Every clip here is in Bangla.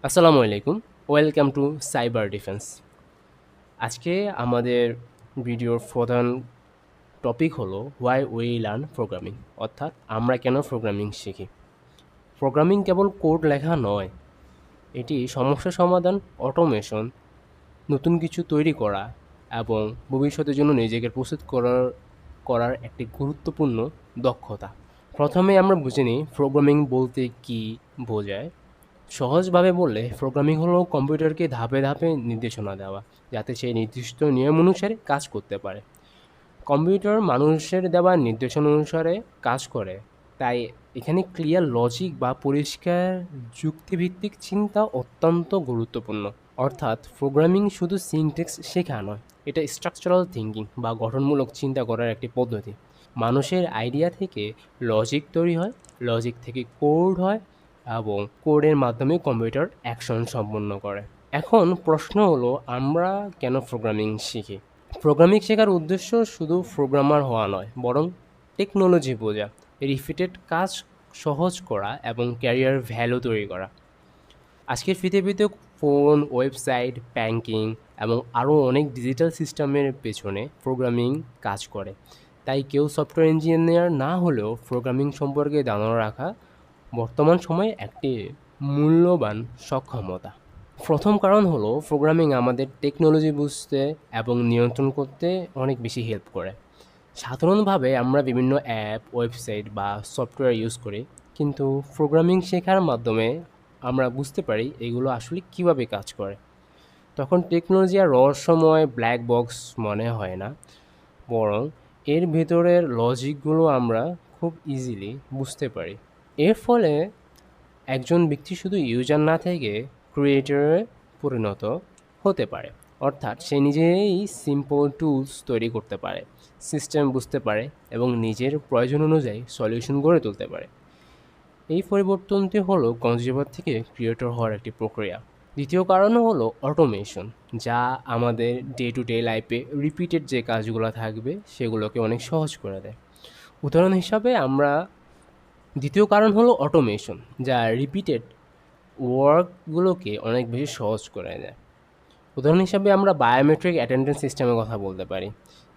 আসসালামু আলাইকুম। Welcome to cyber defence. আজকে আমাদের ভিডিওর প্রধান টপিক হলো হোয়াই উই লার্ন প্রোগ্রামিং, অর্থাৎ আমরা কেন প্রোগ্রামিং শিখি। প্রোগ্রামিং কেবল কোড লেখা নয়, এটি সমস্যা সমাধান, অটোমেশন, নতুন কিছু তৈরি করা এবং ভবিষ্যতের জন্য নিজেকে প্রস্তুত করার একটি গুরুত্বপূর্ণ দক্ষতা। প্রথমে আমরা বুঝে নিই প্রোগ্রামিং বলতে কী বোঝায়। সহজভাবে বললে প্রোগ্রামিং হলো কম্পিউটারকে ধাপে ধাপে নির্দেশনা দেওয়া, যাতে সে নির্দিষ্ট নিয়ম অনুসারে কাজ করতে পারে। কম্পিউটার মানুষের দেওয়া নির্দেশনা অনুসারে কাজ করে, তাই এখানে ক্লিয়ার লজিক বা পরিষ্কার যুক্তিভিত্তিক চিন্তা অত্যন্ত গুরুত্বপূর্ণ। অর্থাৎ প্রোগ্রামিং শুধু সিনট্যাক্স শেখা নয়, এটা স্ট্রাকচারাল থিঙ্কিং বা গঠনমূলক চিন্তা করার একটি পদ্ধতি। মানুষের আইডিয়া থেকে লজিক তৈরি হয়, লজিক থেকে কোড হয় এবং কোডের মাধ্যমে কম্পিউটার অ্যাকশন সম্পন্ন করে। এখন প্রশ্ন হলো, আমরা কেন প্রোগ্রামিং শিখি? প্রোগ্রামিং শেখার উদ্দেশ্য শুধু প্রোগ্রামার হওয়া নয়, বরং টেকনোলজি বোঝা, রিপিটেড কাজ সহজ করা এবং ক্যারিয়ার ভ্যালু তৈরি করা। আজকের পৃথিবীতে ফোন, ওয়েবসাইট, ব্যাংকিং এবং আরও অনেক ডিজিটাল সিস্টেমের পেছনে প্রোগ্রামিং কাজ করে। তাই কেউ সফটওয়্যার ইঞ্জিনিয়ার না হলেও প্রোগ্রামিং সম্পর্কে ধারণা রাখা বর্তমান সময়ে একটি মূল্যবান সক্ষমতা। প্রথম কারণ হলো প্রোগ্রামিং আমাদের টেকনোলজি বুঝতে এবং নিয়ন্ত্রণ করতে অনেক বেশি হেল্প করে। সাধারণভাবে আমরা বিভিন্ন অ্যাপ, ওয়েবসাইট বা সফটওয়্যার ইউজ করি, কিন্তু প্রোগ্রামিং শেখার মাধ্যমে আমরা বুঝতে পারি এগুলো আসলে কিভাবে কাজ করে। তখন টেকনোলজি আর রহস্যময় ব্ল্যাক বক্স মনে হয় না, বরং এর ভেতরের লজিকগুলো আমরা খুব ইজিলি বুঝতে পারি। এর ফলে একজন ব্যক্তি শুধু ইউজার না থেকে ক্রিয়েটরে পরিণত হতে পারে। অর্থাৎ সে নিজেই সিম্পল টুলস তৈরি করতে পারে, সিস্টেম বুঝতে পারে এবং নিজের প্রয়োজন অনুযায়ী সলিউশন গড়ে তুলতে পারে। এই পরিবর্তনটি হলো কনজিউমার থেকে ক্রিয়েটর হওয়ার একটি প্রক্রিয়া। দ্বিতীয় কারণ হলো অটোমেশন, যা আমাদের ডে টু ডে লাইফে রিপিটেড যে কাজগুলো থাকবে সেগুলোকে অনেক সহজ করে দেয়। উদাহরণ হিসাবে দ্বিতীয় কারণ হলো অটোমেশন, যা রিপিটেড ওয়ার্কগুলোকে অনেক বেশি সহজ করে দেয়। উদাহরণ হিসাবে আমরা বায়োমেট্রিক অ্যাটেন্ডেন্স সিস্টেমের কথা বলতে পারি।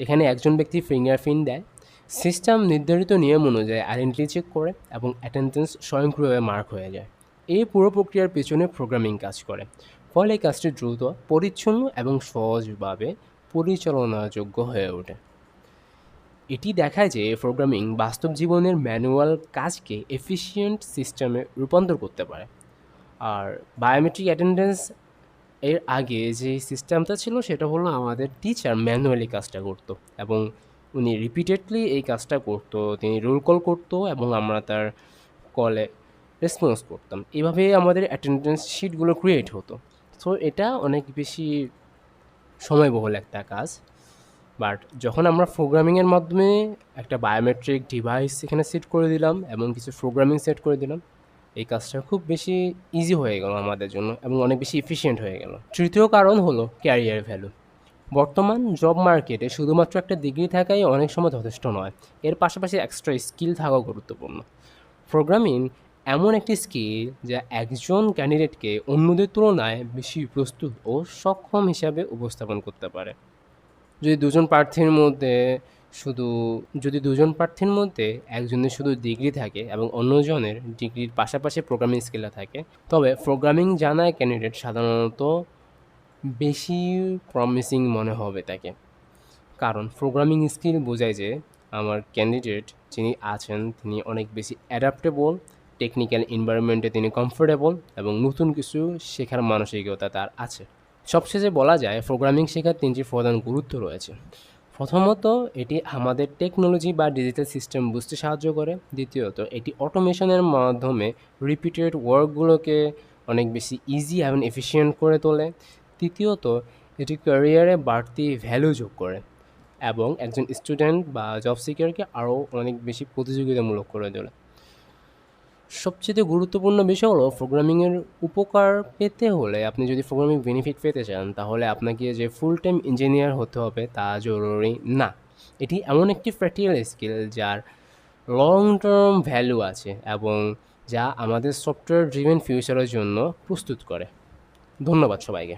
এখানে একজন ব্যক্তি ফিঙ্গারপ্রিন্ট দেয়, সিস্টেম নির্ধারিত নিয়ম অনুযায়ী আইডেন্টিটি চেক করে এবং অ্যাটেন্ডেন্স স্বয়ংক্রিয়ভাবে মার্ক হয়ে যায়। এই পুরো প্রক্রিয়ার পেছনে প্রোগ্রামিং কাজ করে, ফলে কাজটি দ্রুত, পরিচ্ছন্ন এবং সহজভাবে পরিচালনাযোগ্য হয়ে ওঠে। এটি দেখায় যে প্রোগ্রামিং বাস্তব জীবনের ম্যানুয়াল কাজকে এফিশিয়েন্ট সিস্টেমে রূপান্তর করতে পারে। আর বায়োমেট্রিক অ্যাটেন্ডেন্স এর আগে যে সিস্টেমটা ছিল সেটা হলো আমাদের টিচার ম্যানুয়ালি কাজটা করতো এবং উনি রিপিটেডলি এই কাজটা করতো, তিনি রোল কল করতো এবং আমরা তার কলে রেসপন্স করতাম। এভাবে আমাদের অ্যাটেন্ডেন্স শিটগুলো ক্রিয়েট হতো। সো এটা অনেক বেশি সময়বহুল একটা কাজ। বাট যখন আমরা প্রোগ্রামিংয়ের মাধ্যমে একটা বায়োমেট্রিক ডিভাইস এখানে সেট করে দিলাম এবং কিছু প্রোগ্রামিং সেট করে দিলাম, এই কাজটা খুব বেশি ইজি হয়ে গেল আমাদের জন্য এবং অনেক বেশি এফিশিয়েন্ট হয়ে গেল। তৃতীয় কারণ হলো ক্যারিয়ার ভ্যালু। বর্তমান জব মার্কেটে শুধুমাত্র একটা ডিগ্রি থাকাই অনেক সময় যথেষ্ট নয়, এর পাশাপাশি এক্সট্রা স্কিল থাকাও গুরুত্বপূর্ণ। প্রোগ্রামিং এমন একটি স্কিল যা একজন ক্যান্ডিডেটকে অন্যদের তুলনায় বেশি প্রস্তুত ও সক্ষম হিসাবে উপস্থাপন করতে পারে। যদি দুজন প্রার্থীর মধ্যে শুধু যদি দুজন প্রার্থীর মধ্যে একজনের শুধু ডিগ্রি থাকে এবং অন্যজনের ডিগ্রির পাশাপাশি প্রোগ্রামিং স্কিলও থাকে, তবে প্রোগ্রামিং জানা ক্যান্ডিডেট সাধারণত বেশি প্রমিসিং মনে হবে তাকে। কারণ প্রোগ্রামিং স্কিল বোঝায় যে আমার ক্যান্ডিডেট যিনি আছেন তিনি অনেক বেশি অ্যাডাপ্টেবল, টেকনিক্যাল এনভায়রনমেন্টে তিনি কমফোর্টেবল এবং নতুন কিছু শেখার মানসিকতা তার আছে। সবশেষে বলা যায় প্রোগ্রামিং শেখার তিনটি প্রধান গুরুত্ব রয়েছে। প্রথমত, এটি আমাদের টেকনোলজি বা ডিজিটাল সিস্টেম বুঝতে সাহায্য করে। দ্বিতীয়ত, এটি অটোমেশনের মাধ্যমে রিপিটেড ওয়ার্কগুলোকে অনেক বেশি ইজি এবং এফিশিয়েন্ট করে তোলে। তৃতীয়ত, এটি ক্যারিয়ারে বাড়তি ভ্যালু যোগ করে এবং একজন স্টুডেন্ট বা জব সিকারকে আরও অনেক বেশি প্রতিযোগিতামূলক করে তোলে। সবচেয়ে গুরুত্বপূর্ণ বিষয় হলো প্রোগ্রামিংয়ের উপকার পেতে হলে, আপনি যদি প্রোগ্রামিং বেনিফিট পেতে চান, তাহলে আপনাকে যে ফুল টাইম ইঞ্জিনিয়ার হতে হবে তা জরুরি না। এটি এমন একটি প্র্যাকটিক্যাল স্কিল যার লং টার্ম ভ্যালু আছে এবং যা আমাদের সফটওয়্যার ড্রিভেন ফিউচারের জন্য প্রস্তুত করে। ধন্যবাদ সবাইকে।